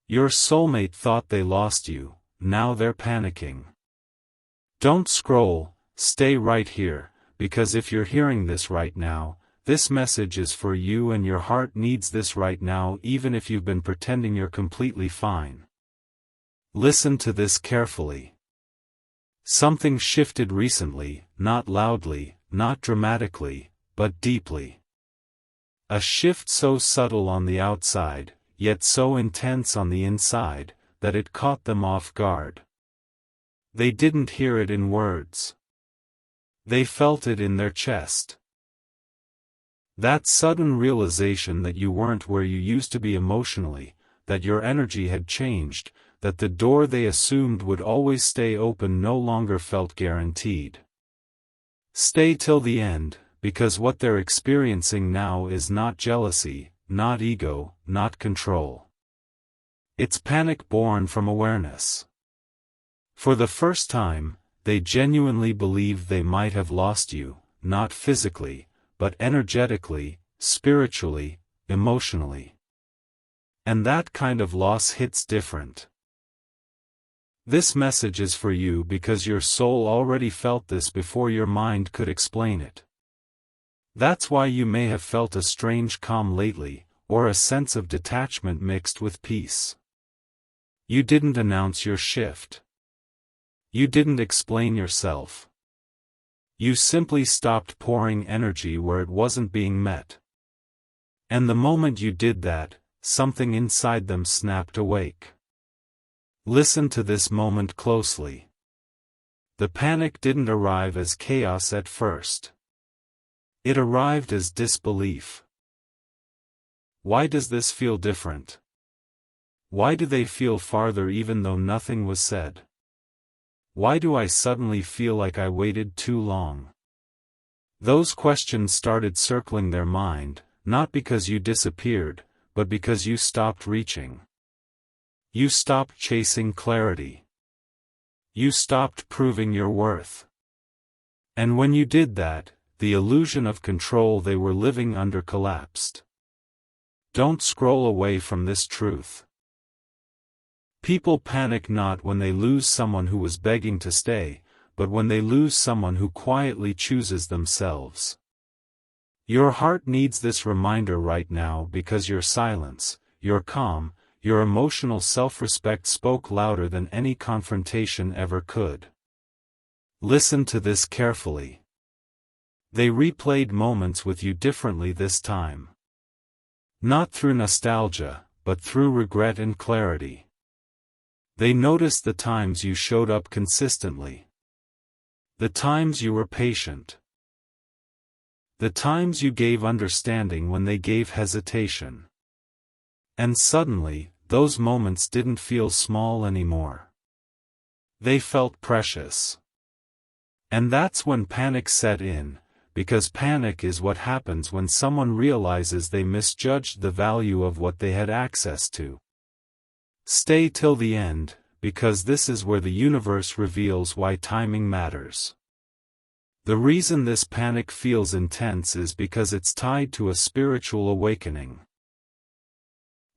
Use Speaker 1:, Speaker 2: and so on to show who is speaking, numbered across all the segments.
Speaker 1: Your soulmate thought they lost you, now they're panicking. Don't scroll, stay right here, because if you're hearing this right now, this message is for you and your heart needs this right now even if you've been pretending you're completely fine. Listen to this carefully. Something shifted recently, not loudly, not dramatically, but deeply. A shift so subtle on the outside, yet so intense on the inside, that it caught them off guard. They didn't hear it in words. They felt it in their chest. That sudden realization that you weren't where you used to be emotionally, that your energy had changed, that the door they assumed would always stay open no longer felt guaranteed. Stay till the end, because what they're experiencing now is not jealousy, not ego, not control. It's panic born from awareness. For the first time, they genuinely believe they might have lost you, not physically, but energetically, spiritually, emotionally. And that kind of loss hits different. This message is for you because your soul already felt this before your mind could explain it. That's why you may have felt a strange calm lately, or a sense of detachment mixed with peace. You didn't announce your shift. You didn't explain yourself. You simply stopped pouring energy where it wasn't being met. And the moment you did that, something inside them snapped awake. Listen to this moment closely. The panic didn't arrive as chaos at first. It arrived as disbelief. Why does this feel different? Why do they feel farther even though nothing was said? Why do I suddenly feel like I waited too long? Those questions started circling their mind, not because you disappeared, but because you stopped reaching. You stopped chasing clarity. You stopped proving your worth. And when you did that, the illusion of control they were living under collapsed. Don't scroll away from this truth. People panic not when they lose someone who was begging to stay, but when they lose someone who quietly chooses themselves. Your heart needs this reminder right now because your silence, your calm, your emotional self-respect spoke louder than any confrontation ever could. Listen to this carefully. They replayed moments with you differently this time. Not through nostalgia, but through regret and clarity. They noticed the times you showed up consistently. The times you were patient. The times you gave understanding when they gave hesitation. And suddenly, those moments didn't feel small anymore. They felt precious. And that's when panic set in, because panic is what happens when someone realizes they misjudged the value of what they had access to. Stay till the end, because this is where the universe reveals why timing matters. The reason this panic feels intense is because it's tied to a spiritual awakening.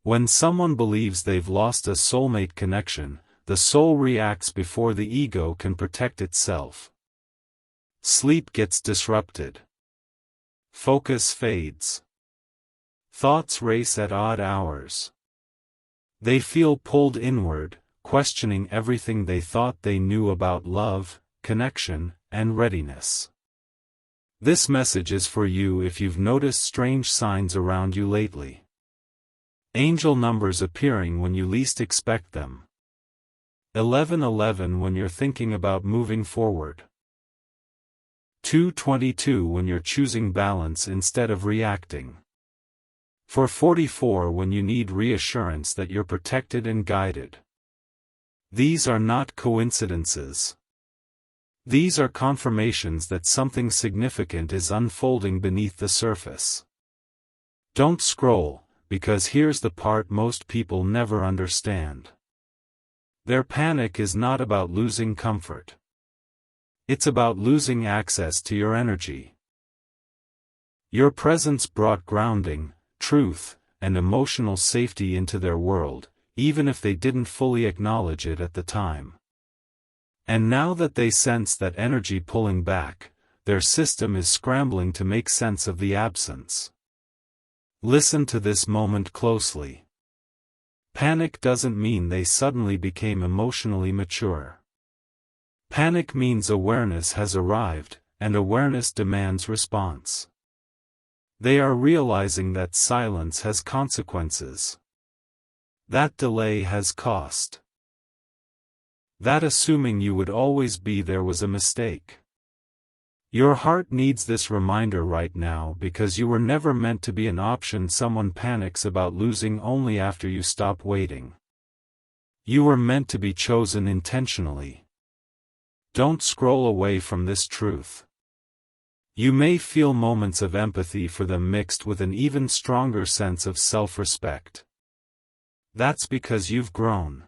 Speaker 1: When someone believes they've lost a soulmate connection, the soul reacts before the ego can protect itself. Sleep gets disrupted. Focus fades. Thoughts race at odd hours. They feel pulled inward, questioning everything they thought they knew about love, connection, and readiness. This message is for you if you've noticed strange signs around you lately. Angel numbers appearing when you least expect them. 1111 when you're thinking about moving forward. 222 when you're choosing balance instead of reacting. 444 when you need reassurance that you're protected and guided. These are not coincidences. These are confirmations that something significant is unfolding beneath the surface. Don't scroll, because here's the part most people never understand. Their panic is not about losing comfort. It's about losing access to your energy. Your presence brought grounding, truth, and emotional safety into their world, even if they didn't fully acknowledge it at the time. And now that they sense that energy pulling back, their system is scrambling to make sense of the absence. Listen to this moment closely. Panic doesn't mean they suddenly became emotionally mature. Panic means awareness has arrived, and awareness demands response. They are realizing that silence has consequences. That delay has cost. That assuming you would always be there was a mistake. Your heart needs this reminder right now because you were never meant to be an option someone panics about losing only after you stop waiting. You were meant to be chosen intentionally. Don't scroll away from this truth. You may feel moments of empathy for them mixed with an even stronger sense of self-respect. That's because you've grown.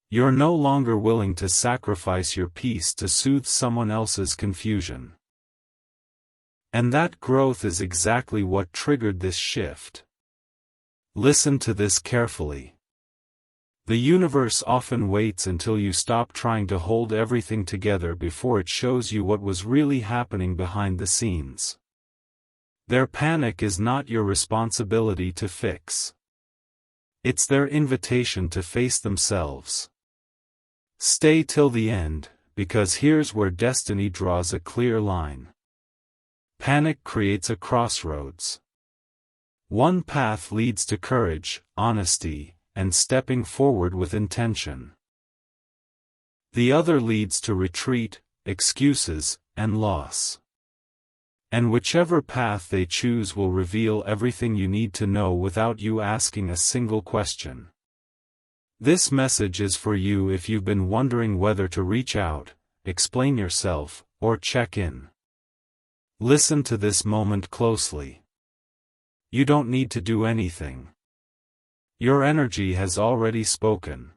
Speaker 1: You're no longer willing to sacrifice your peace to soothe someone else's confusion. And that growth is exactly what triggered this shift. Listen to this carefully. The universe often waits until you stop trying to hold everything together before it shows you what was really happening behind the scenes. Their panic is not your responsibility to fix. It's their invitation to face themselves. Stay till the end, because here's where destiny draws a clear line. Panic creates a crossroads. One path leads to courage, honesty, and stepping forward with intention. The other leads to retreat, excuses, and loss. And whichever path they choose will reveal everything you need to know without you asking a single question. This message is for you if you've been wondering whether to reach out, explain yourself, or check in. Listen to this moment closely. You don't need to do anything. Your energy has already spoken.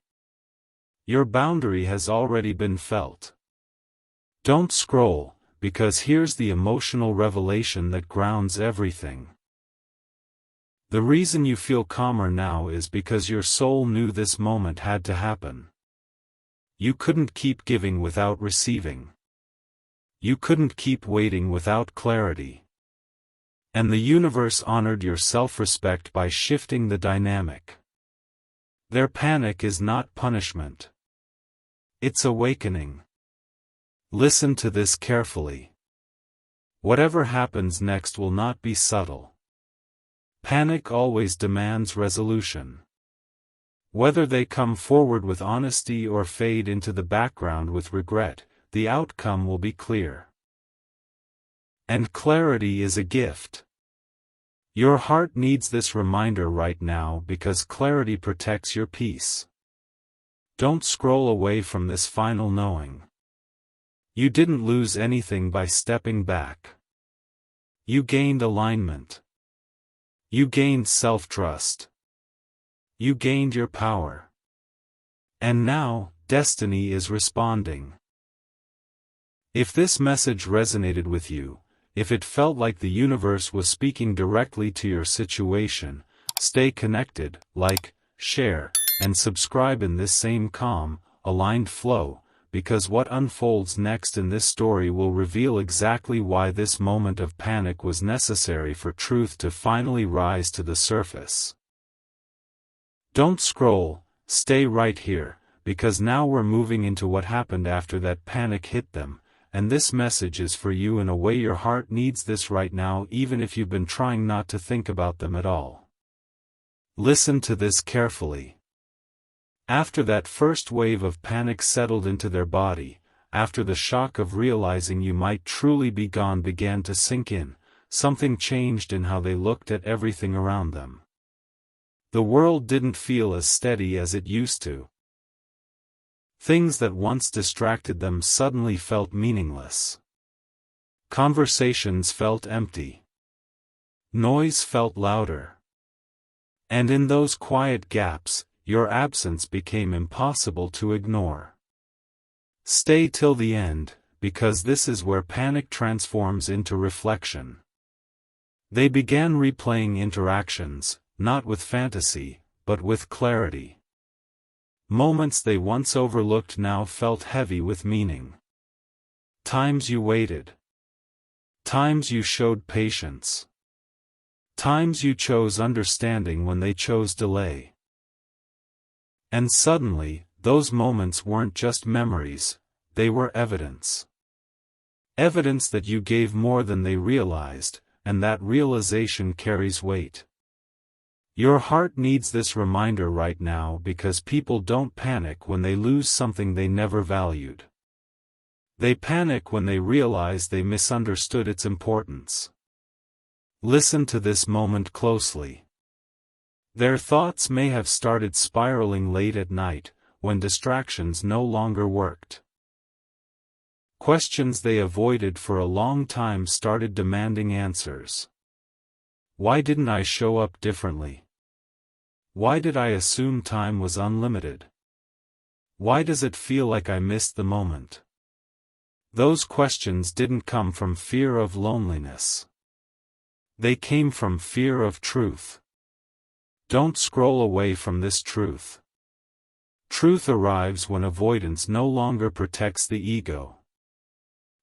Speaker 1: Your boundary has already been felt. Don't scroll, because here's the emotional revelation that grounds everything. The reason you feel calmer now is because your soul knew this moment had to happen. You couldn't keep giving without receiving. You couldn't keep waiting without clarity. And the universe honored your self-respect by shifting the dynamic. Their panic is not punishment. It's awakening. Listen to this carefully. Whatever happens next will not be subtle. Panic always demands resolution. Whether they come forward with honesty or fade into the background with regret, the outcome will be clear. And clarity is a gift. Your heart needs this reminder right now because clarity protects your peace. Don't scroll away from this final knowing. You didn't lose anything by stepping back. You gained alignment. You gained self-trust. You gained your power. And now, destiny is responding. If this message resonated with you, if it felt like the universe was speaking directly to your situation, stay connected, like, share, and subscribe in this same calm, aligned flow, because what unfolds next in this story will reveal exactly why this moment of panic was necessary for truth to finally rise to the surface. Don't scroll, stay right here, because now we're moving into what happened after that panic hit them, and this message is for you in a way your heart needs this right now even if you've been trying not to think about them at all. Listen to this carefully. After that first wave of panic settled into their body, after the shock of realizing you might truly be gone began to sink in, something changed in how they looked at everything around them. The world didn't feel as steady as it used to. Things that once distracted them suddenly felt meaningless. Conversations felt empty. Noise felt louder. And in those quiet gaps, your absence became impossible to ignore. Stay till the end, because this is where panic transforms into reflection. They began replaying interactions, not with fantasy, but with clarity. Moments they once overlooked now felt heavy with meaning. Times you waited. Times you showed patience. Times you chose understanding when they chose delay. And suddenly, those moments weren't just memories, they were evidence. Evidence that you gave more than they realized, and that realization carries weight. Your heart needs this reminder right now because people don't panic when they lose something they never valued. They panic when they realize they misunderstood its importance. Listen to this moment closely. Their thoughts may have started spiraling late at night, when distractions no longer worked. Questions they avoided for a long time started demanding answers. Why didn't I show up differently? Why did I assume time was unlimited? Why does it feel like I missed the moment? Those questions didn't come from fear of loneliness. They came from fear of truth. Don't scroll away from this truth. Truth arrives when avoidance no longer protects the ego.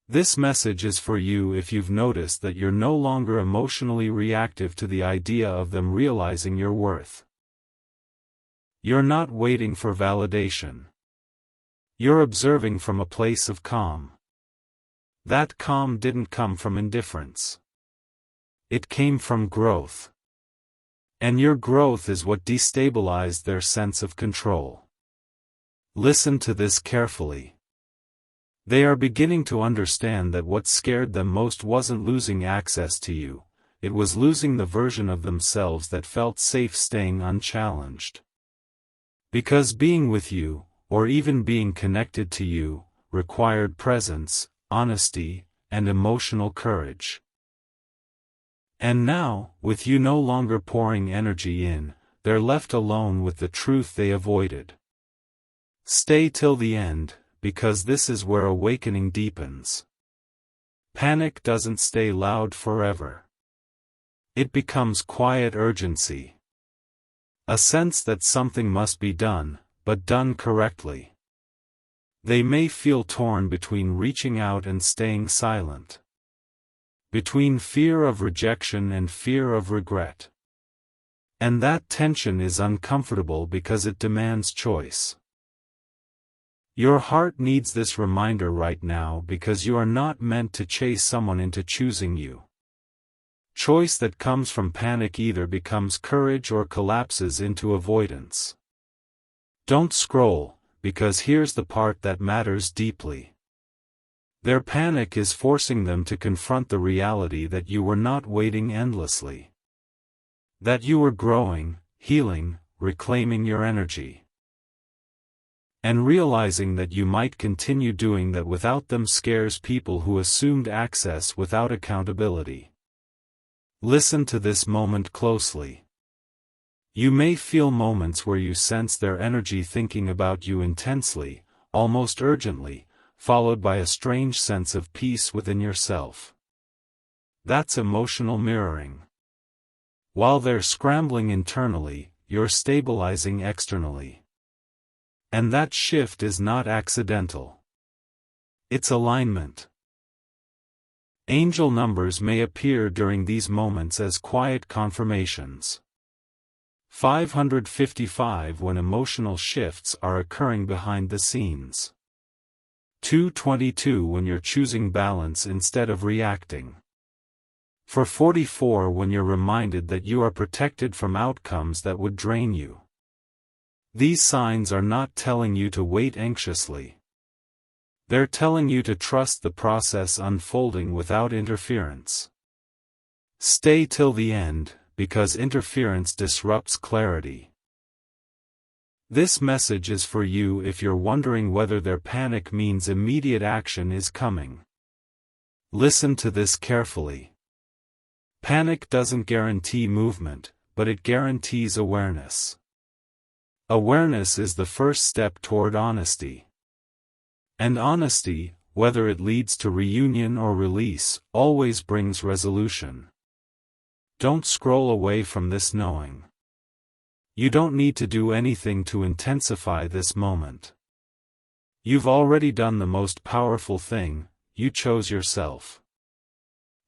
Speaker 1: This message is for you if you've noticed that you're no longer emotionally reactive to the idea of them realizing your worth. You're not waiting for validation. You're observing from a place of calm. That calm didn't come from indifference. It came from growth. And your growth is what destabilized their sense of control. Listen to this carefully. They are beginning to understand that what scared them most wasn't losing access to you, it was losing the version of themselves that felt safe staying unchallenged. Because being with you, or even being connected to you, required presence, honesty, and emotional courage. And now, with you no longer pouring energy in, they're left alone with the truth they avoided. Stay till the end, because this is where awakening deepens. Panic doesn't stay loud forever. It becomes quiet urgency. A sense that something must be done, but done correctly. They may feel torn between reaching out and staying silent. Between fear of rejection and fear of regret. And that tension is uncomfortable because it demands choice. Your heart needs this reminder right now because you are not meant to chase someone into choosing you. Choice that comes from panic either becomes courage or collapses into avoidance. Don't scroll, because here's the part that matters deeply. Their panic is forcing them to confront the reality that you were not waiting endlessly. That you were growing, healing, reclaiming your energy. And realizing that you might continue doing that without them scares people who assumed access without accountability. Listen to this moment closely. You may feel moments where you sense their energy thinking about you intensely, almost urgently, followed by a strange sense of peace within yourself. That's emotional mirroring. While they're scrambling internally, you're stabilizing externally. And that shift is not accidental. It's alignment. Angel numbers may appear during these moments as quiet confirmations. 555 when emotional shifts are occurring behind the scenes. 222 when you're choosing balance instead of reacting. 444 when you're reminded that you are protected from outcomes that would drain you. These signs are not telling you to wait anxiously. They're telling you to trust the process unfolding without interference. Stay till the end, because interference disrupts clarity. This message is for you if you're wondering whether their panic means immediate action is coming. Listen to this carefully. Panic doesn't guarantee movement, but it guarantees awareness. Awareness is the first step toward honesty. And honesty, whether it leads to reunion or release, always brings resolution. Don't scroll away from this knowing. You don't need to do anything to intensify this moment. You've already done the most powerful thing, you chose yourself.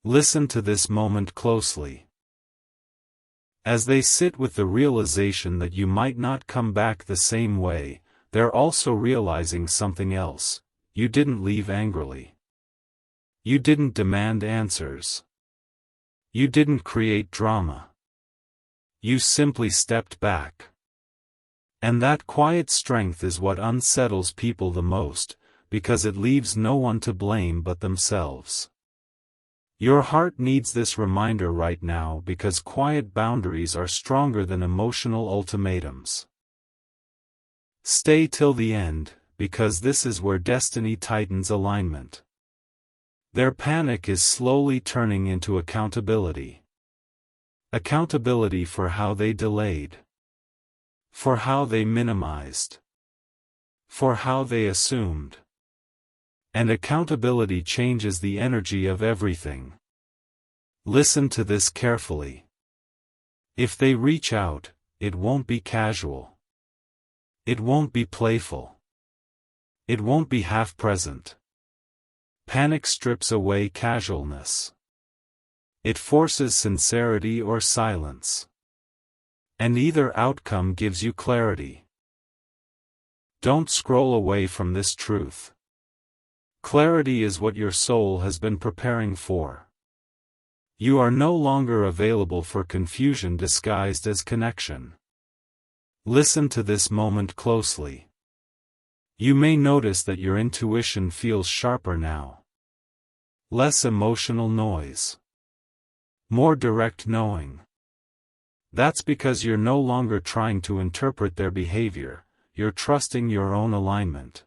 Speaker 1: Listen to this moment closely. As they sit with the realization that you might not come back the same way, they're also realizing something else. You didn't leave angrily. You didn't demand answers. You didn't create drama. You simply stepped back. And that quiet strength is what unsettles people the most, because it leaves no one to blame but themselves. Your heart needs this reminder right now because quiet boundaries are stronger than emotional ultimatums. Stay till the end, because this is where destiny tightens alignment. Their panic is slowly turning into accountability. Accountability for how they delayed. For how they minimized. For how they assumed. And accountability changes the energy of everything. Listen to this carefully. If they reach out, it won't be casual. It won't be playful. It won't be half-present. Panic strips away casualness. It forces sincerity or silence. And either outcome gives you clarity. Don't scroll away from this truth. Clarity is what your soul has been preparing for. You are no longer available for confusion disguised as connection. Listen to this moment closely. You may notice that your intuition feels sharper now. Less emotional noise. More direct knowing. That's because you're no longer trying to interpret their behavior, you're trusting your own alignment.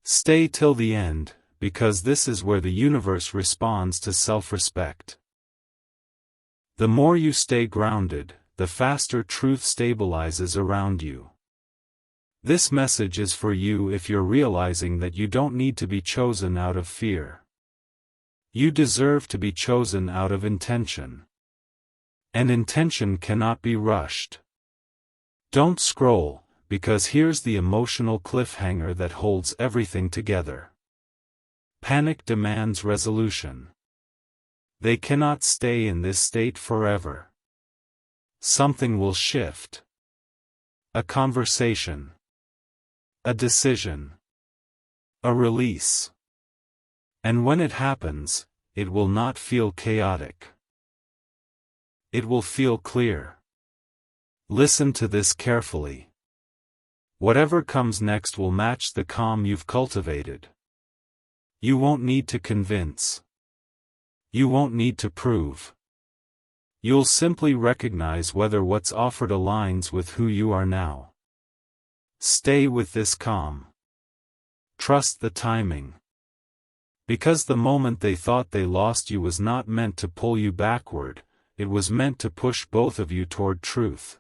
Speaker 1: Stay till the end, because this is where the universe responds to self-respect. The more you stay grounded, the faster truth stabilizes around you. This message is for you if you're realizing that you don't need to be chosen out of fear. You deserve to be chosen out of intention. And intention cannot be rushed. Don't scroll, because here's the emotional cliffhanger that holds everything together. Panic demands resolution. They cannot stay in this state forever. Something will shift. A conversation. A decision. A release. And when it happens, it will not feel chaotic. It will feel clear. Listen to this carefully. Whatever comes next will match the calm you've cultivated. You won't need to convince. You won't need to prove. You'll simply recognize whether what's offered aligns with who you are now. Stay with this calm. Trust the timing. Because the moment they thought they lost you was not meant to pull you backward, it was meant to push both of you toward truth.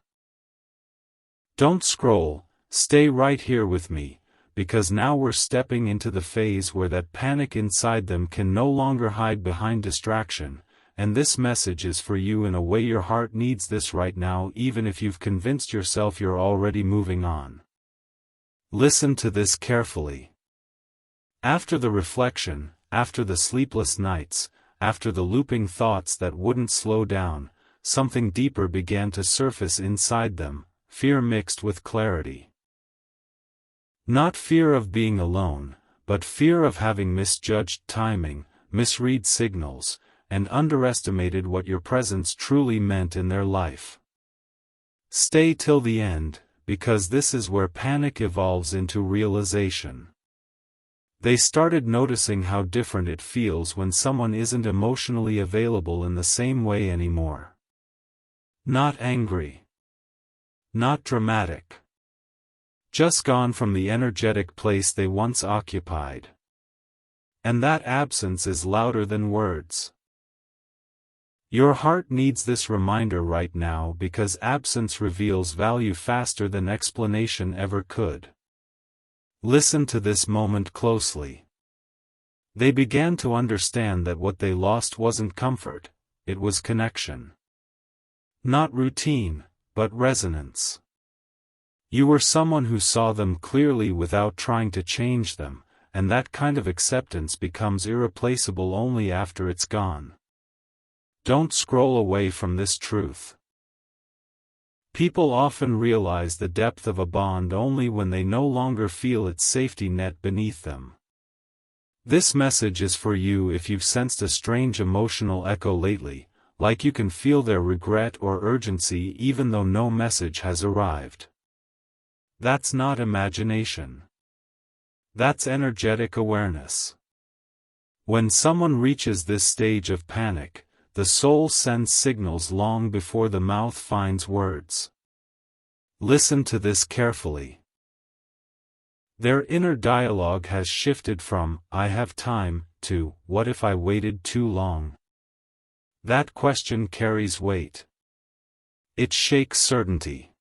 Speaker 1: Don't scroll, stay right here with me, because now we're stepping into the phase where that panic inside them can no longer hide behind distraction, and this message is for you in a way your heart needs this right now, even if you've convinced yourself you're already moving on. Listen to this carefully. After the reflection, after the sleepless nights, after the looping thoughts that wouldn't slow down, something deeper began to surface inside them, fear mixed with clarity. Not fear of being alone, but fear of having misjudged timing, misread signals, and underestimated what your presence truly meant in their life. Stay till the end, because this is where panic evolves into realization. They started noticing how different it feels when someone isn't emotionally available in the same way anymore. Not angry. Not dramatic. Just gone from the energetic place they once occupied. And that absence is louder than words. Your heart needs this reminder right now because absence reveals value faster than explanation ever could. Listen to this moment closely. They began to understand that what they lost wasn't comfort, it was connection. Not routine, but resonance. You were someone who saw them clearly without trying to change them, and that kind of acceptance becomes irreplaceable only after it's gone. Don't scroll away from this truth. People often realize the depth of a bond only when they no longer feel its safety net beneath them. This message is for you if you've sensed a strange emotional echo lately, like you can feel their regret or urgency even though no message has arrived. That's not imagination. That's energetic awareness. When someone reaches this stage of panic, the soul sends signals long before the mouth finds words. Listen to this carefully. Their inner dialogue has shifted from, "I have time," to, "What if I waited too long?" That question carries weight. It shakes certainty.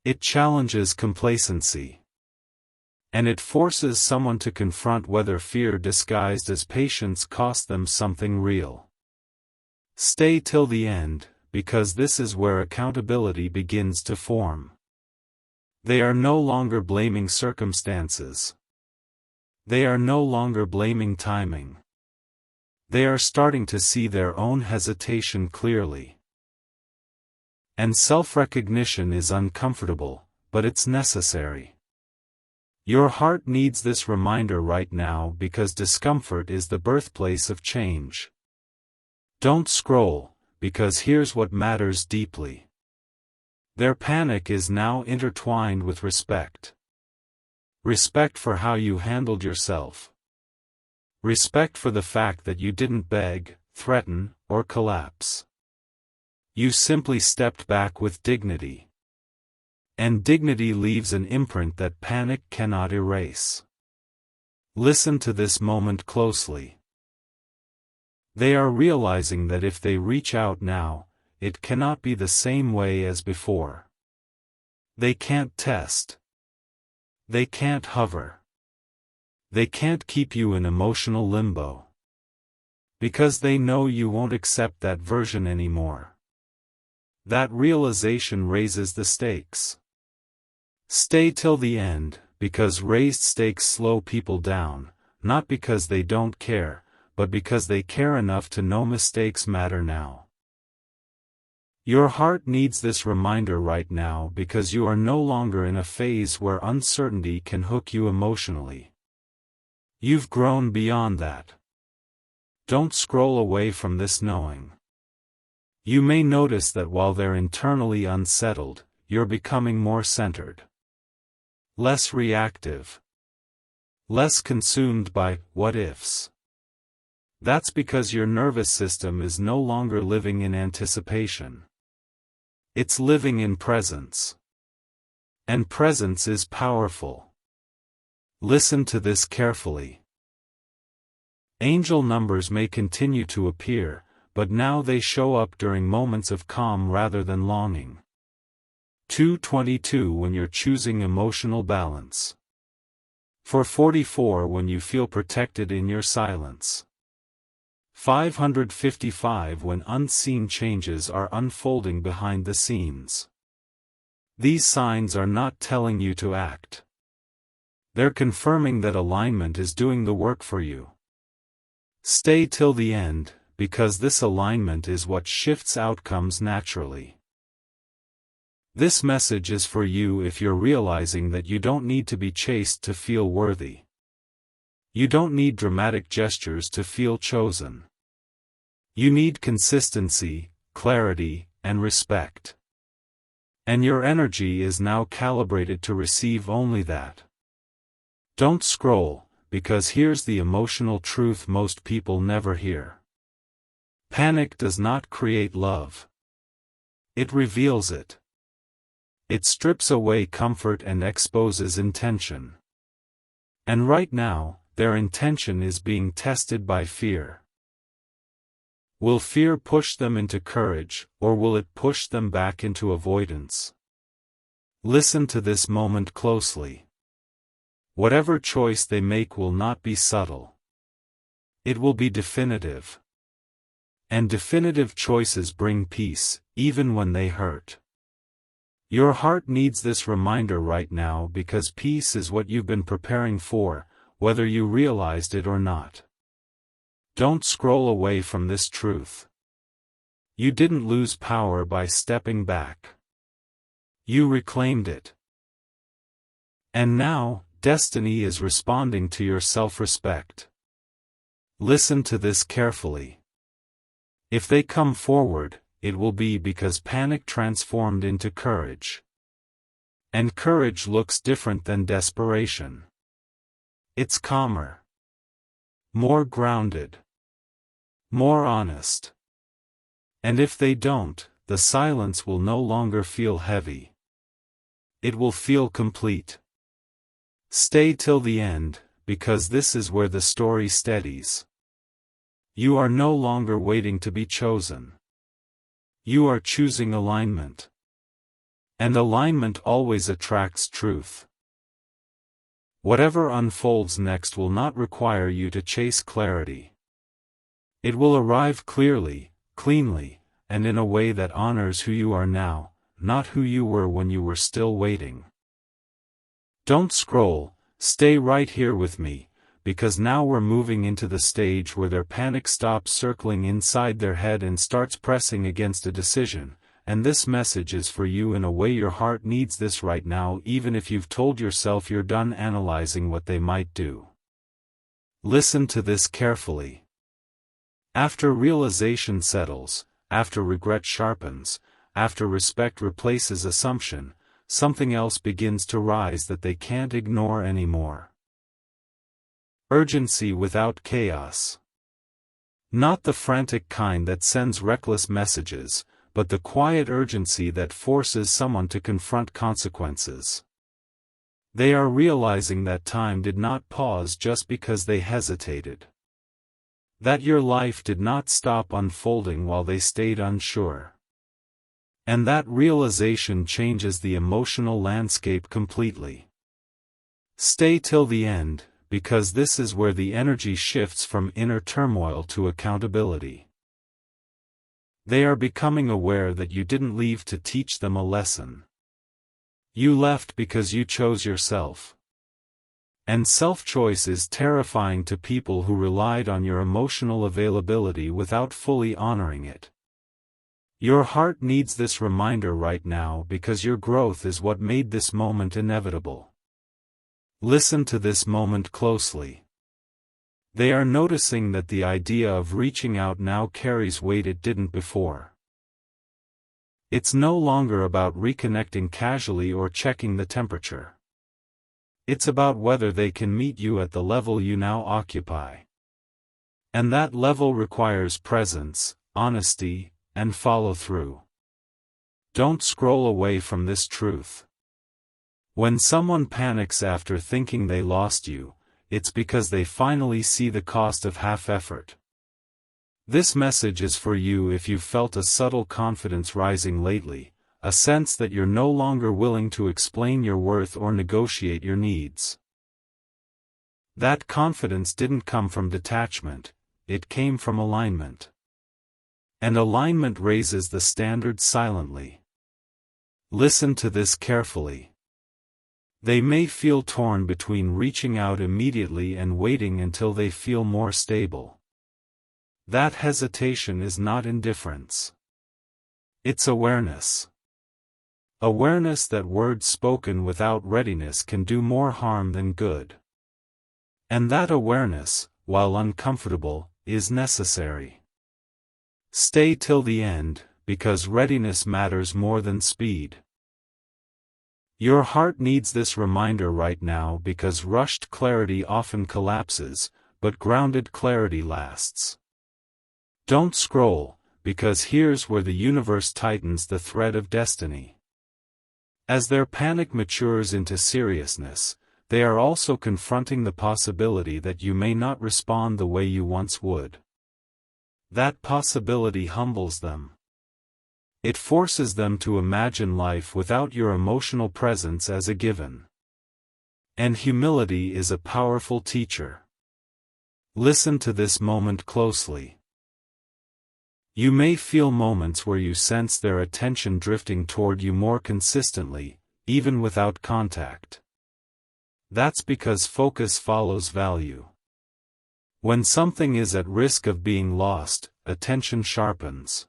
Speaker 1: It challenges complacency. And it forces someone to confront whether fear disguised as patience cost them something real. Stay till the end, because this is where accountability begins to form. They are no longer blaming circumstances. They are no longer blaming timing. They are starting to see their own hesitation clearly. And self-recognition is uncomfortable, but it's necessary. Your heart needs this reminder right now because discomfort is the birthplace of change. Don't scroll, because here's what matters deeply. Their panic is now intertwined with respect. Respect for how you handled yourself. Respect for the fact that you didn't beg, threaten, or collapse. You simply stepped back with dignity. And dignity leaves an imprint that panic cannot erase. Listen to this moment closely. They are realizing that if they reach out now, it cannot be the same way as before. They can't test. They can't hover. They can't keep you in emotional limbo. Because they know you won't accept that version anymore. That realization raises the stakes. Stay till the end, because raised stakes slow people down, not because they don't care, but because they care enough to know mistakes matter now. Your heart needs this reminder right now because you are no longer in a phase where uncertainty can hook you emotionally. You've grown beyond that. Don't scroll away from this knowing. You may notice that while they're internally unsettled, you're becoming more centered. Less reactive. Less consumed by what-ifs. That's because your nervous system is no longer living in anticipation. It's living in presence. And presence is powerful. Listen to this carefully. Angel numbers may continue to appear, but now they show up during moments of calm rather than longing. 222 when you're choosing emotional balance. 444 when you feel protected in your silence. 555 when unseen changes are unfolding behind the scenes. These signs are not telling you to act. They're confirming that alignment is doing the work for you. Stay till the end, because this alignment is what shifts outcomes naturally. This message is for you if you're realizing that you don't need to be chased to feel worthy. You don't need dramatic gestures to feel chosen. You need consistency, clarity, and respect. And your energy is now calibrated to receive only that. Don't scroll, because here's the emotional truth most people never hear. Panic does not create love. It reveals it. It strips away comfort and exposes intention. And right now, their intention is being tested by fear. Will fear push them into courage, or will it push them back into avoidance? Listen to this moment closely. Whatever choice they make will not be subtle. It will be definitive. And definitive choices bring peace, even when they hurt. Your heart needs this reminder right now because peace is what you've been preparing for, whether you realized it or not. Don't scroll away from this truth. You didn't lose power by stepping back. You reclaimed it. And now, destiny is responding to your self-respect. Listen to this carefully. If they come forward, it will be because panic transformed into courage. And courage looks different than desperation. It's calmer, more grounded, more honest. And if they don't, the silence will no longer feel heavy. It will feel complete. Stay till the end, because this is where the story steadies. You are no longer waiting to be chosen. You are choosing alignment. And alignment always attracts truth. Whatever unfolds next will not require you to chase clarity. It will arrive clearly, cleanly, and in a way that honors who you are now, not who you were when you were still waiting. Don't scroll, stay right here with me, because now we're moving into the stage where their panic stops circling inside their head and starts pressing against a decision, and this message is for you in a way your heart needs this right now, even if you've told yourself you're done analyzing what they might do. Listen to this carefully. After realization settles, after regret sharpens, after respect replaces assumption, something else begins to rise that they can't ignore anymore. Urgency without chaos. Not the frantic kind that sends reckless messages, but the quiet urgency that forces someone to confront consequences. They are realizing that time did not pause just because they hesitated. That your life did not stop unfolding while they stayed unsure. And that realization changes the emotional landscape completely. Stay till the end, because this is where the energy shifts from inner turmoil to accountability. They are becoming aware that you didn't leave to teach them a lesson. You left because you chose yourself. And self-choice is terrifying to people who relied on your emotional availability without fully honoring it. Your heart needs this reminder right now because your growth is what made this moment inevitable. Listen to this moment closely. They are noticing that the idea of reaching out now carries weight it didn't before. It's no longer about reconnecting casually or checking the temperature. It's about whether they can meet you at the level you now occupy. And that level requires presence, honesty, and follow-through. Don't scroll away from this truth. When someone panics after thinking they lost you, it's because they finally see the cost of half-effort. This message is for you if you've felt a subtle confidence rising lately, a sense that you're no longer willing to explain your worth or negotiate your needs. That confidence didn't come from detachment, it came from alignment. And alignment raises the standard silently. Listen to this carefully. They may feel torn between reaching out immediately and waiting until they feel more stable. That hesitation is not indifference. It's awareness. Awareness that words spoken without readiness can do more harm than good. And that awareness, while uncomfortable, is necessary. Stay till the end, because readiness matters more than speed. Your heart needs this reminder right now because rushed clarity often collapses, but grounded clarity lasts. Don't scroll, because here's where the universe tightens the thread of destiny. As their panic matures into seriousness, they are also confronting the possibility that you may not respond the way you once would. That possibility humbles them. It forces them to imagine life without your emotional presence as a given. And humility is a powerful teacher. Listen to this moment closely. You may feel moments where you sense their attention drifting toward you more consistently, even without contact. That's because focus follows value. When something is at risk of being lost, attention sharpens.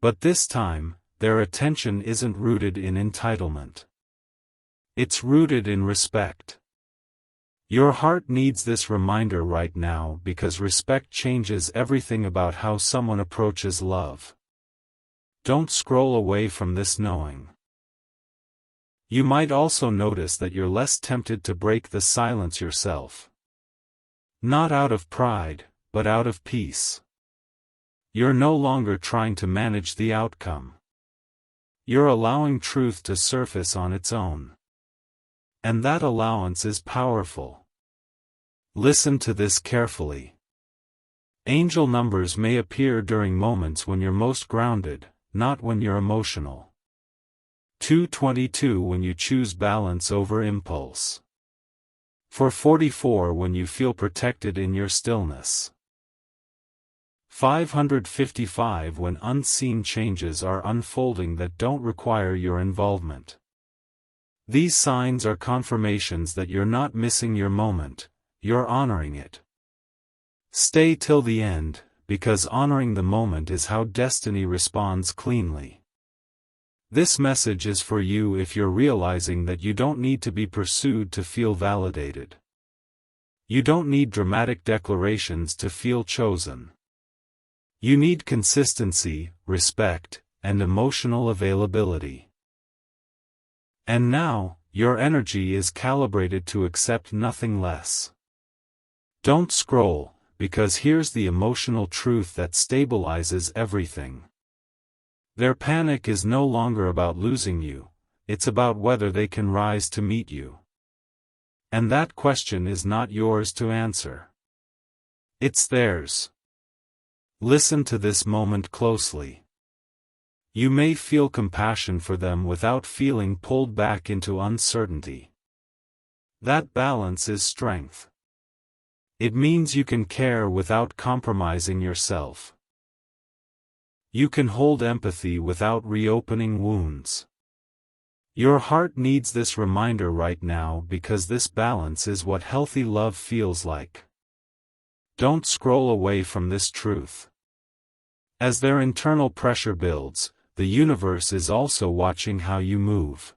Speaker 1: But this time, their attention isn't rooted in entitlement. It's rooted in respect. Your heart needs this reminder right now because respect changes everything about how someone approaches love. Don't scroll away from this knowing. You might also notice that you're less tempted to break the silence yourself. Not out of pride, but out of peace. You're no longer trying to manage the outcome. You're allowing truth to surface on its own. And that allowance is powerful. Listen to this carefully. Angel numbers may appear during moments when you're most grounded, not when you're emotional. 222 when you choose balance over impulse. 444 when you feel protected in your stillness. 555 when unseen changes are unfolding that don't require your involvement. These signs are confirmations that you're not missing your moment, you're honoring it. Stay till the end, because honoring the moment is how destiny responds cleanly. This message is for you if you're realizing that you don't need to be pursued to feel validated. You don't need dramatic declarations to feel chosen. You need consistency, respect, and emotional availability. And now, your energy is calibrated to accept nothing less. Don't scroll, because here's the emotional truth that stabilizes everything. Their panic is no longer about losing you, it's about whether they can rise to meet you. And that question is not yours to answer. It's theirs. Listen to this moment closely. You may feel compassion for them without feeling pulled back into uncertainty. That balance is strength. It means you can care without compromising yourself. You can hold empathy without reopening wounds. Your heart needs this reminder right now because this balance is what healthy love feels like. Don't scroll away from this truth. As their internal pressure builds, the universe is also watching how you move.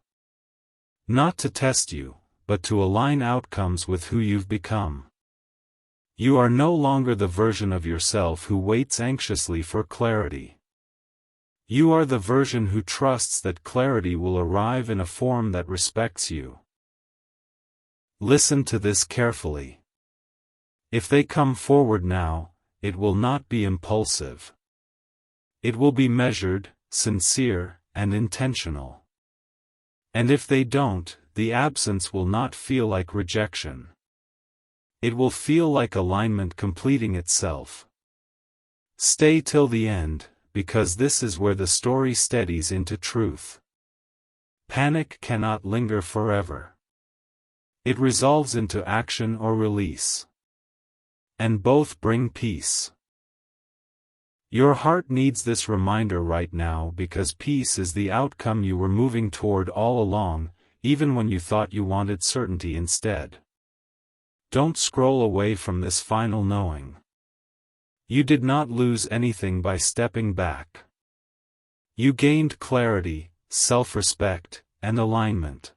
Speaker 1: Not to test you, but to align outcomes with who you've become. You are no longer the version of yourself who waits anxiously for clarity. You are the version who trusts that clarity will arrive in a form that respects you. Listen to this carefully. If they come forward now, it will not be impulsive. It will be measured, sincere, and intentional. And if they don't, the absence will not feel like rejection. It will feel like alignment completing itself. Stay till the end, because this is where the story steadies into truth. Panic cannot linger forever. It resolves into action or release. And both bring peace. Your heart needs this reminder right now because peace is the outcome you were moving toward all along, even when you thought you wanted certainty instead. Don't scroll away from this final knowing. You did not lose anything by stepping back. You gained clarity, self-respect, and alignment.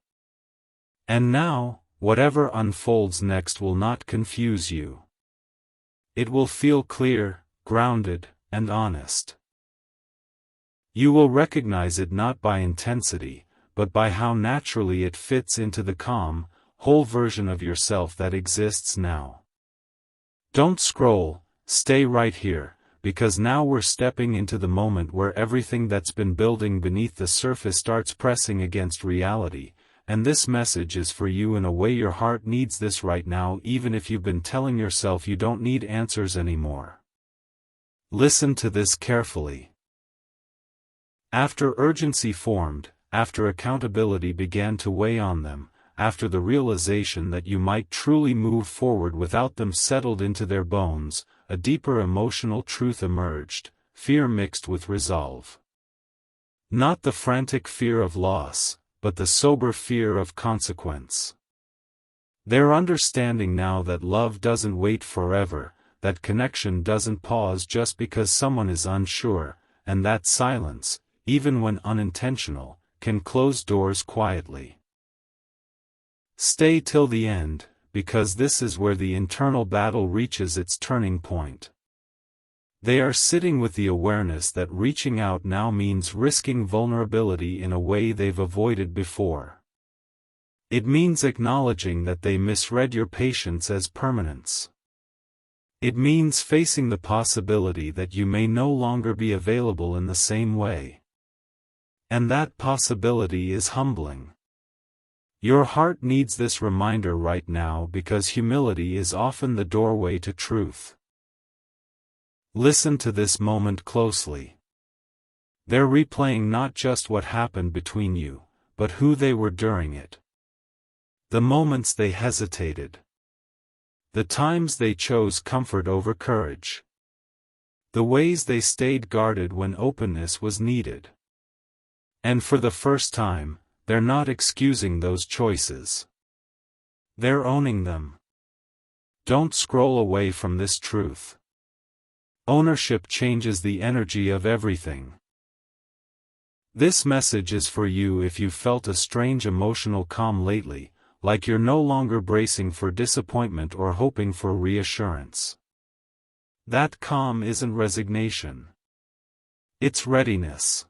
Speaker 1: And now, whatever unfolds next will not confuse you. It will feel clear, grounded, and honest. You will recognize it not by intensity, but by how naturally it fits into the calm, whole version of yourself that exists now. Don't scroll, stay right here, because now we're stepping into the moment where everything that's been building beneath the surface starts pressing against reality, and this message is for you in a way your heart needs this right now even if you've been telling yourself you don't need answers anymore. Listen to this carefully. After urgency formed, after accountability began to weigh on them, after the realization that you might truly move forward without them settled into their bones, a deeper emotional truth emerged. fear mixed with resolve. Not the frantic fear of loss, but the sober fear of consequence. They're understanding now that love doesn't wait forever, that connection doesn't pause just because someone is unsure, and that silence, even when unintentional, can close doors quietly. Stay till the end, because this is where the internal battle reaches its turning point. They are sitting with the awareness that reaching out now means risking vulnerability in a way they've avoided before. It means acknowledging that they misread your patience as permanence. It means facing the possibility that you may no longer be available in the same way. And that possibility is humbling. Your heart needs this reminder right now because humility is often the doorway to truth. Listen to this moment closely. They're replaying not just what happened between you, but who they were during it. The moments they hesitated. The times they chose comfort over courage. The ways they stayed guarded when openness was needed. And for the first time, they're not excusing those choices. They're owning them. Don't scroll away from this truth. Ownership changes the energy of everything. This message is for you if you've felt a strange emotional calm lately, like you're no longer bracing for disappointment or hoping for reassurance. That calm isn't resignation. It's readiness.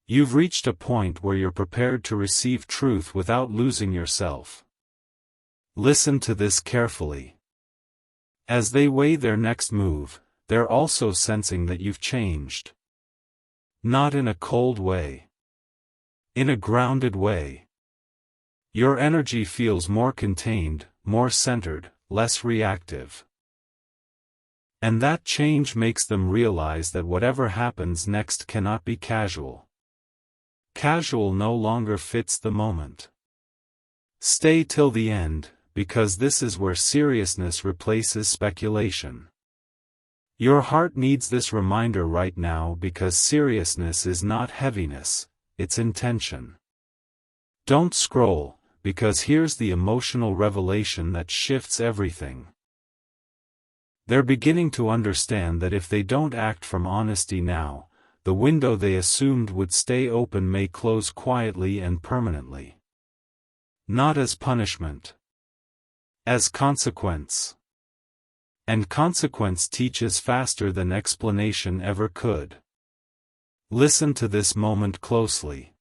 Speaker 1: You've reached a point where you're prepared to receive truth without losing yourself. Listen to this carefully. As they weigh their next move, they're also sensing that you've changed. Not in a cold way. In a grounded way. Your energy feels more contained, more centered, less reactive. And that change makes them realize that whatever happens next cannot be casual. Casual no longer fits the moment. Stay till the end, because this is where seriousness replaces speculation. Your heart needs this reminder right now because seriousness is not heaviness, it's intention. Don't scroll, because here's the emotional revelation that shifts everything. They're beginning to understand that if they don't act from honesty now, the window they assumed would stay open may close quietly and permanently. Not as punishment. As consequence. And consequence teaches faster than explanation ever could. Listen to this moment closely.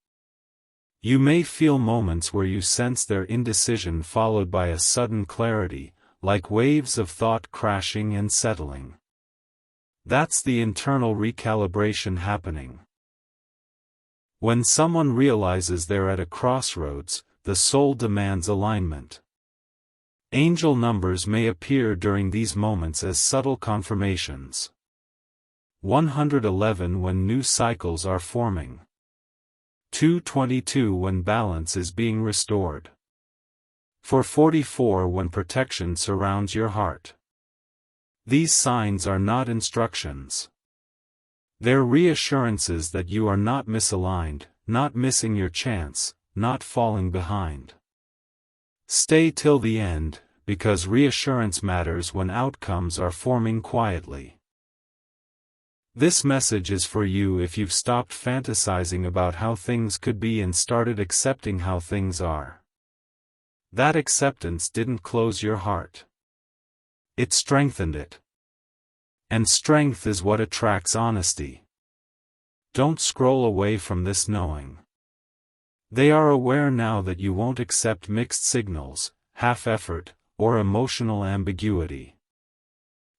Speaker 1: You may feel moments where you sense their indecision followed by a sudden clarity, like waves of thought crashing and settling. That's the internal recalibration happening. When someone realizes they're at a crossroads, the soul demands alignment. Angel numbers may appear during these moments as subtle confirmations. 111 when new cycles are forming. 222 when balance is being restored. 444 when protection surrounds your heart. These signs are not instructions. They're reassurances that you are not misaligned, not missing your chance, not falling behind. Stay till the end, because reassurance matters when outcomes are forming quietly. This message is for you if you've stopped fantasizing about how things could be and started accepting how things are. That acceptance didn't close your heart. It strengthened it. And strength is what attracts honesty. Don't scroll away from this knowing. They are aware now that you won't accept mixed signals, half-effort, or emotional ambiguity.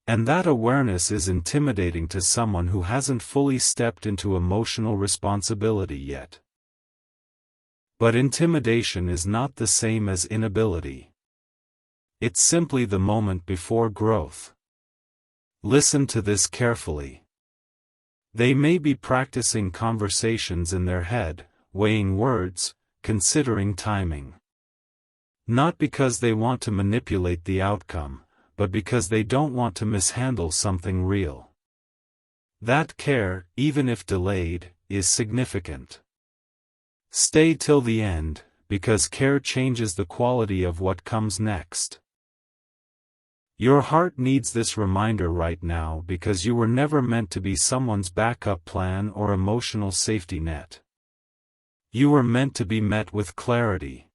Speaker 1: And that awareness is intimidating to someone who hasn't fully stepped into emotional responsibility yet. But intimidation is not the same as inability. It's simply the moment before growth. Listen to this carefully. They may be practicing conversations in their head, weighing words, considering timing. Not because they want to manipulate the outcome, but because they don't want to mishandle something real. That care, even if delayed, is significant. Stay till the end, because care changes the quality of what comes next. Your heart needs this reminder right now because you were never meant to be someone's backup plan or emotional safety net. You were meant to be met with clarity.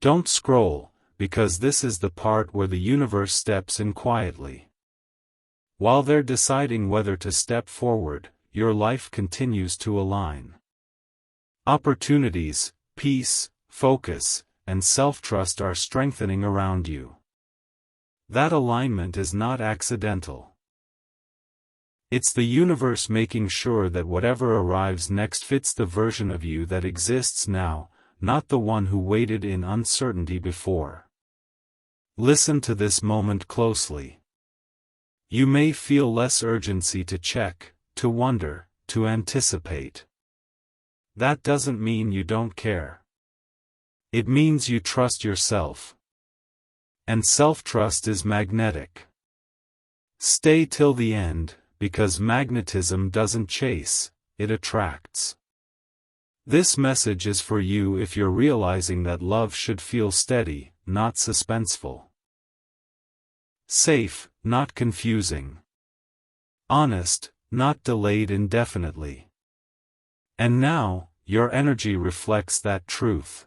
Speaker 1: Don't scroll, because this is the part where the universe steps in quietly. While they're deciding whether to step forward, your life continues to align. Opportunities, peace, focus, and self-trust are strengthening around you. That alignment is not accidental. It's the universe making sure that whatever arrives next fits the version of you that exists now, not the one who waited in uncertainty before. Listen to this moment closely. You may feel less urgency to check, to wonder, to anticipate. That doesn't mean you don't care. It means you trust yourself. And self-trust is magnetic. Stay till the end, because magnetism doesn't chase, it attracts. This message is for you if you're realizing that love should feel steady, not suspenseful. Safe, not confusing. Honest, not delayed indefinitely. And now, your energy reflects that truth.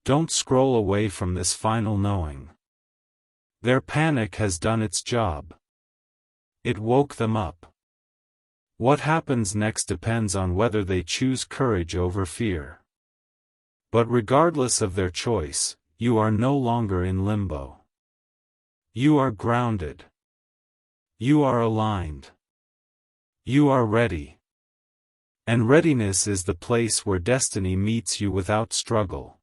Speaker 1: Don't scroll away from this final knowing. Their panic has done its job. It woke them up. What happens next depends on whether they choose courage over fear. But regardless of their choice, you are no longer in limbo. You are grounded. You are aligned. You are ready. And readiness is the place where destiny meets you without struggle.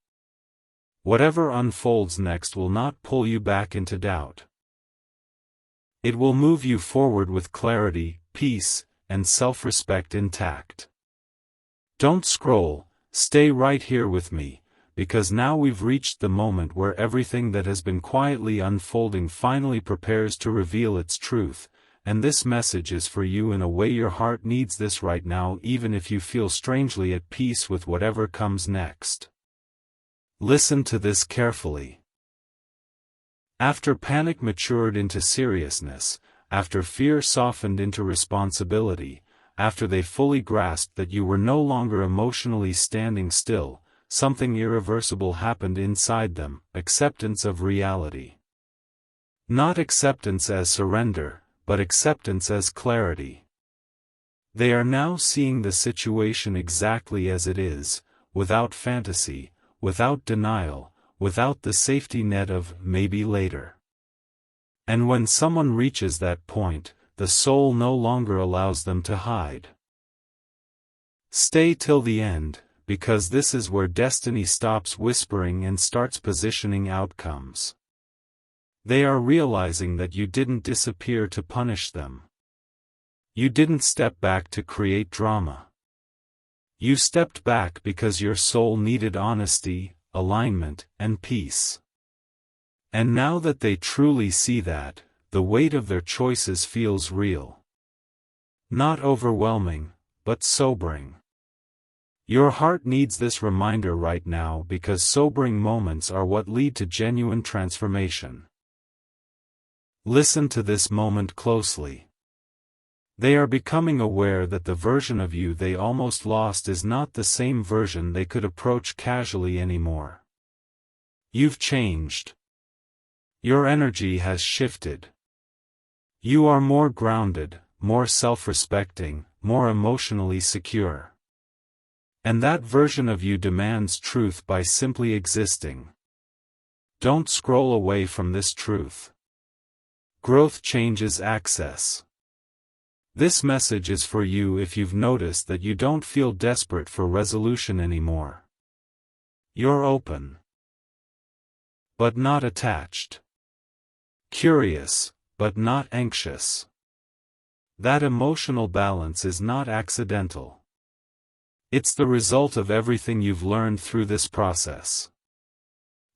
Speaker 1: Whatever unfolds next will not pull you back into doubt. It will move you forward with clarity, peace, and self-respect intact. Don't scroll, stay right here with me, because now we've reached the moment where everything that has been quietly unfolding finally prepares to reveal its truth, and this message is for you in a way your heart needs this right now, even if you feel strangely at peace with whatever comes next. Listen to this carefully. After panic matured into seriousness, after fear softened into responsibility, after they fully grasped that you were no longer emotionally standing still, something irreversible happened inside them: acceptance of reality. Not acceptance as surrender, but acceptance as clarity. They are now seeing the situation exactly as it is, without fantasy, without denial, without the safety net of maybe later. And when someone reaches that point, the soul no longer allows them to hide. Stay till the end, because this is where destiny stops whispering and starts positioning outcomes. They are realizing that you didn't disappear to punish them. You didn't step back to create drama. You stepped back because your soul needed honesty, alignment, and peace. And now that they truly see that, the weight of their choices feels real. Not overwhelming, but sobering. Your heart needs this reminder right now because sobering moments are what lead to genuine transformation. Listen to this moment closely. They are becoming aware that the version of you they almost lost is not the same version they could approach casually anymore. You've changed. Your energy has shifted. You are more grounded, more self-respecting, more emotionally secure. And that version of you demands truth by simply existing. Don't scroll away from this truth. Growth changes access. This message is for you if you've noticed that you don't feel desperate for resolution anymore. You're open. But not attached. Curious, but not anxious. That emotional balance is not accidental. It's the result of everything you've learned through this process.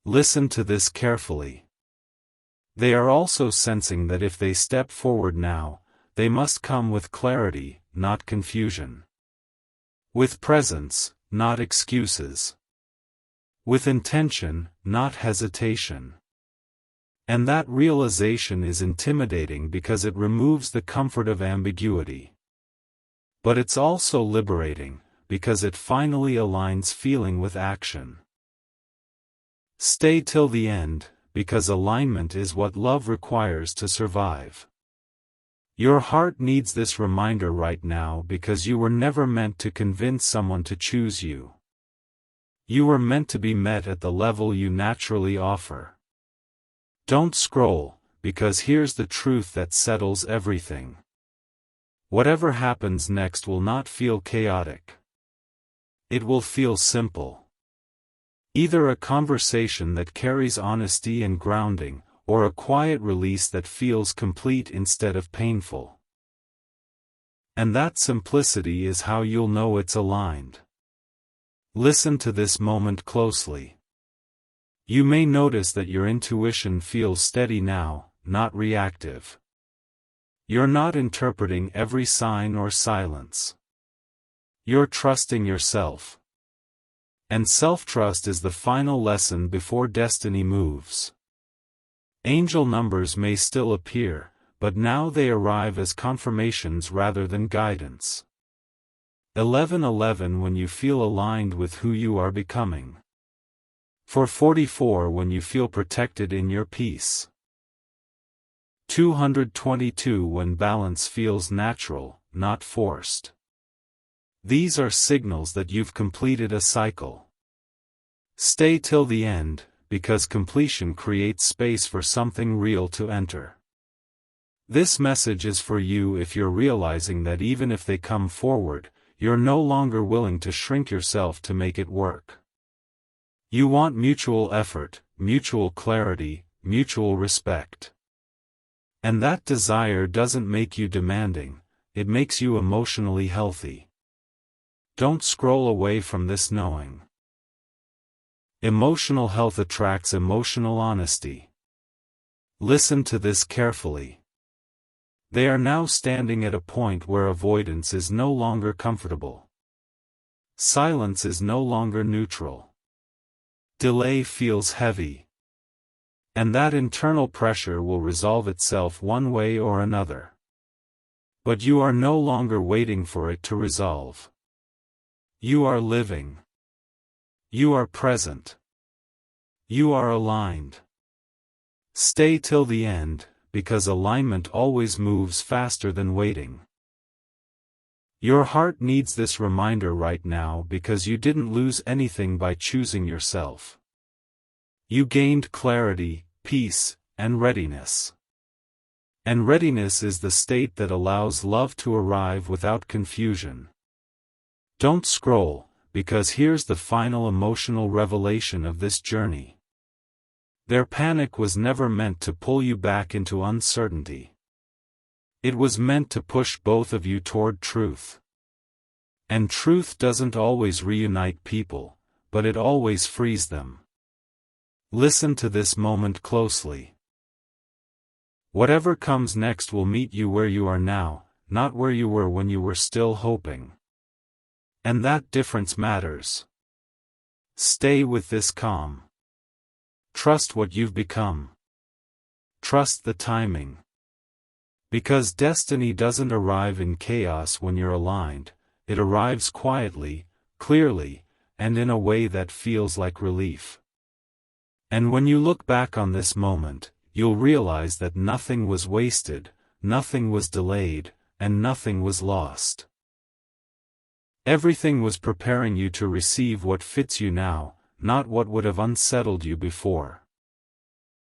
Speaker 1: Listen to this carefully. They are also sensing that if they step forward now, they must come with clarity, not confusion. With presence, not excuses. With intention, not hesitation. And that realization is intimidating because it removes the comfort of ambiguity. But it's also liberating, because it finally aligns feeling with action. Stay till the end, because alignment is what love requires to survive. Your heart needs this reminder right now because you were never meant to convince someone to choose you. You were meant to be met at the level you naturally offer. Don't scroll, because here's the truth that settles everything. Whatever happens next will not feel chaotic. It will feel simple. Either a conversation that carries honesty and grounding, or a quiet release that feels complete instead of painful. And that simplicity is how you'll know it's aligned. Listen to this moment closely. You may notice that your intuition feels steady now, not reactive. You're not interpreting every sign or silence. You're trusting yourself. And self-trust is the final lesson before destiny moves. Angel numbers may still appear, but now they arrive as confirmations rather than guidance. 1111 when you feel aligned with who you are becoming. 444 when you feel protected in your peace. 222 when balance feels natural, not forced. These are signals that you've completed a cycle. Stay till the end, because completion creates space for something real to enter. This message is for you if you're realizing that even if they come forward, you're no longer willing to shrink yourself to make it work. You want mutual effort, mutual clarity, mutual respect. And that desire doesn't make you demanding, it makes you emotionally healthy. Don't scroll away from this knowing. Emotional health attracts emotional honesty. Listen to this carefully. They are now standing at a point where avoidance is no longer comfortable. Silence is no longer neutral. Delay feels heavy. And that internal pressure will resolve itself one way or another. But you are no longer waiting for it to resolve. You are living. You are present. You are aligned. Stay till the end, because alignment always moves faster than waiting. Your heart needs this reminder right now because you didn't lose anything by choosing yourself. You gained clarity, peace, and readiness. And readiness is the state that allows love to arrive without confusion. Don't scroll, because here's the final emotional revelation of this journey. Their panic was never meant to pull you back into uncertainty. It was meant to push both of you toward truth. And truth doesn't always reunite people, but it always frees them. Listen to this moment closely. Whatever comes next will meet you where you are now, not where you were when you were still hoping. And that difference matters. Stay with this calm. Trust what you've become. Trust the timing. Because destiny doesn't arrive in chaos when you're aligned, it arrives quietly, clearly, and in a way that feels like relief. And when you look back on this moment, you'll realize that nothing was wasted, nothing was delayed, and nothing was lost. Everything was preparing you to receive what fits you now, not what would have unsettled you before.